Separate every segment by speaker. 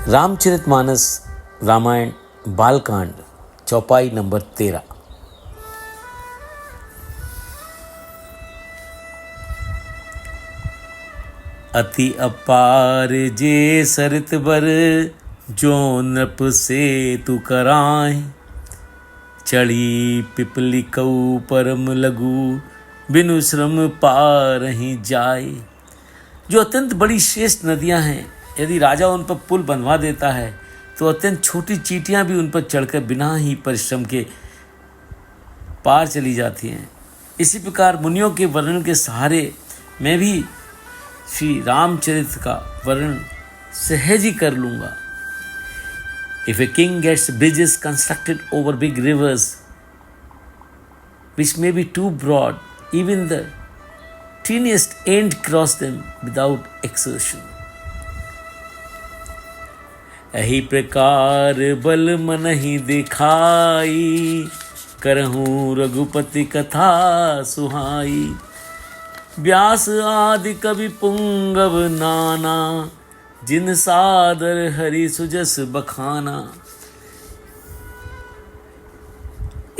Speaker 1: रामचरितमानस रामायण बालकांड चौपाई नंबर 13। अति अपार जे सरित बर, जो नृप से तु कराय। चढ़ी पिपली कऊ परम लघु, बिनु श्रम पारहि जाय। जो अत्यंत बड़ी श्रेष्ठ नदियां हैं, यदि राजा उन पर पुल बनवा देता है तो अत्यंत छोटी चींटियां भी उन पर चढ़कर बिना ही परिश्रम के पार चली जाती हैं। इसी प्रकार मुनियों के वर्णन के सहारे मैं भी श्री रामचरित का वर्णन सहज ही कर लूँगा। If a king gets bridges constructed over big rivers, which may be too broad, even the teeniest ant cross them without exertion. यही प्रकार बल मन ही दिखाई, करहूँ रघुपति कथा सुहाई। व्यास आदि कवि पुंगव नाना, जिन सादर हरि सुजस बखाना।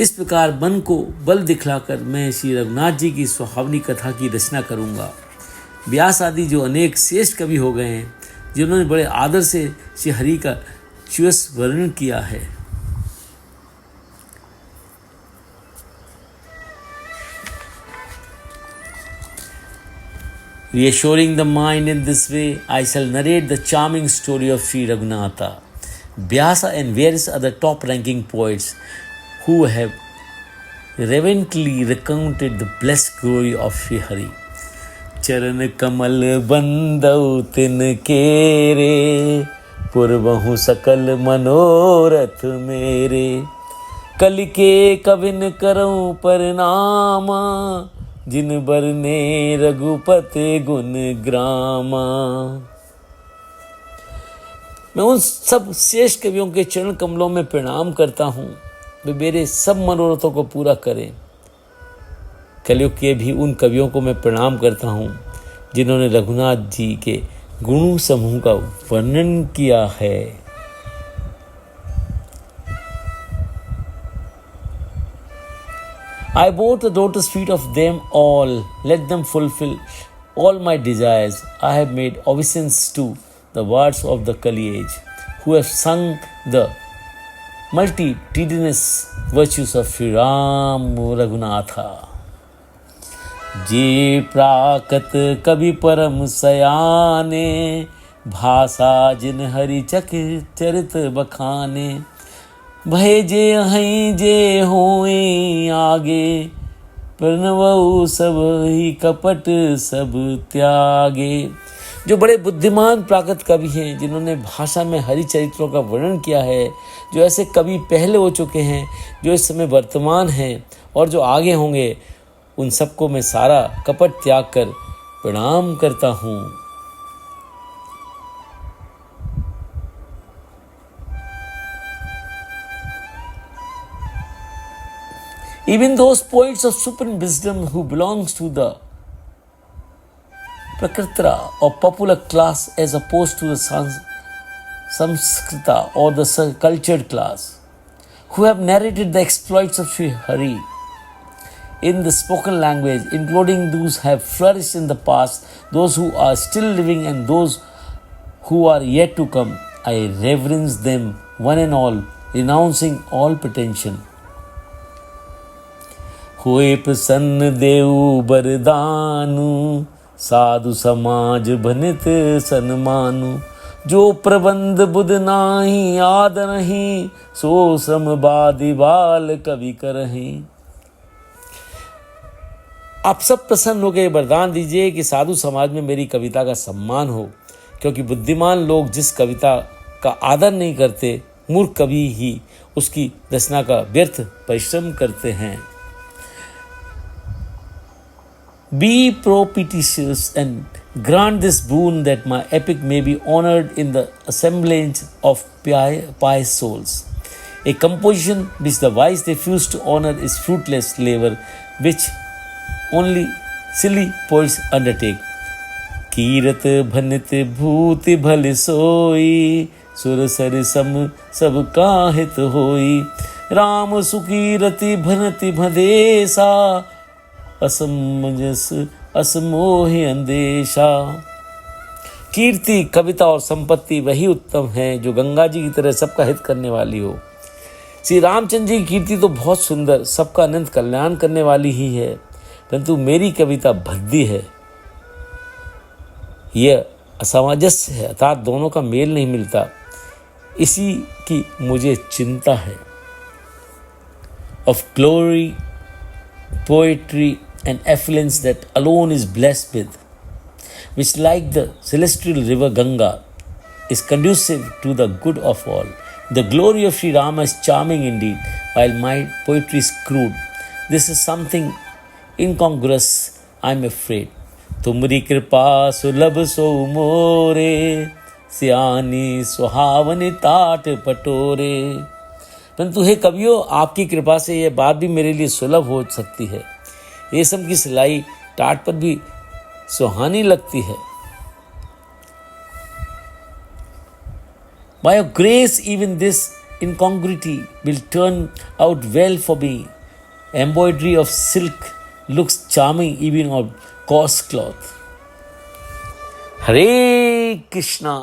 Speaker 1: इस प्रकार मन को बल दिखलाकर मैं श्री रघुनाथ जी की सुहावनी कथा की रचना करूंगा। व्यास आदि जो अनेक श्रेष्ठ कवि हो गए हैं, जिन्होंने बड़े आदर से श्री हरि का सुयस वर्णन किया है। Reassuring the mind in this way, I shall narrate the charming story of Sri Raghunatha, Vyasa and various other top-ranking poets who have reverently recounted the blessed glory of Sri Hari. चरण कमल बंदौ तिन केरे, पुरबहु सकल मनोरथ मेरे। कलि के कविन करऊं परनामा, जिन बरने रघुपति गुण ग्रामा। मैं उन सब श्रेष्ठ कवियों के चरण कमलों में प्रणाम करता हूँ, वे मेरे सब मनोरथों को पूरा करें। कलयुग के भी उन कवियों को मैं प्रणाम करता हूँ, जिन्होंने रघुनाथ जी के गुण समूह का वर्णन किया है। I bore the lotus feet of them all, let them fulfill all my desires. I have made obeisance to the words of the Kali age, who have sung the multitudinous virtues of Sri Ram Raghunatha. जे प्राकत कवि परम सयाने, भाषा जिन हरि चरित बखाने। भय जे हई जे होए आगे, प्रणवऊ सब ही कपट सब त्यागे। जो बड़े बुद्धिमान प्राकृत कवि हैं, जिन्होंने भाषा में हरि चरित्रों का वर्णन किया है, जो ऐसे कवि पहले हो चुके हैं, जो इस समय वर्तमान हैं और जो आगे होंगे, उन सबको मैं सारा कपट त्याग कर प्रणाम करता हूँ। Even those poets of supreme wisdom who belongs to the Prakritra or popular class as opposed to the Samskrita or the cultured class, who have narrated the exploits of Sri Hari in the spoken language, including those who have flourished in the past, those who are still living and those who are yet to come, I reverence them one and all, renouncing all pretension. होए प्रसन्न देव बरदानु, साधु समाज भनित सन्मानु। जो प्रबंध बुध नाही आद नहीं, सो समबादि बाल कवि करहीं। आप सब प्रसन्न हो गए, वरदान दीजिए कि साधु समाज में मेरी कविता का सम्मान हो, क्योंकि बुद्धिमान लोग जिस कविता का आदर नहीं करते, मूर्ख कवि ही उसकी रचना का व्यर्थ परिश्रम करते हैं। Be propitious and grant this boon that my epic may be honored in the assemblage of pious souls. A composition which the wise refuse to honor is fruitless labor, which only silly poets undertake. Kirat भनित भूति भल सोई, सुर sir सम सब काहित होई। राम सुखी रति भनति भदेसा, असमंजस असमोहि अंदेशा। कीर्ति, कविता और संपत्ति वही उत्तम है जो गंगा जी की तरह सबका हित करने वाली हो। श्री रामचंद्र जी की कीर्ति तो बहुत सुंदर, सबका अनंत कल्याण करने वाली ही है, परंतु मेरी कविता भद्दी है, यह असामंजस्य है, अर्थात दोनों का मेल नहीं मिलता, इसी की मुझे चिंता है। Of glory, poetry and affluence that alone is blessed with, which like the celestial river Ganga is conducive to the good of all. The glory of Sri Rama is charming indeed, while my poetry is crude. This is something incongruous, I am afraid. तुमरी कृपा सुलभ सो मोरे, सियानी सुहावनी तात पटोरे। परंतु हे कवियों, आपकी कृपा से यह बात भी मेरे लिए सुलभ हो सकती है। रेशम की सिलाई टाट पर भी सुहानी लगती है। By your grace, even this incongruity will turn out well for me. Embroidery of silk looks charming even on coarse cloth. Hare Krishna.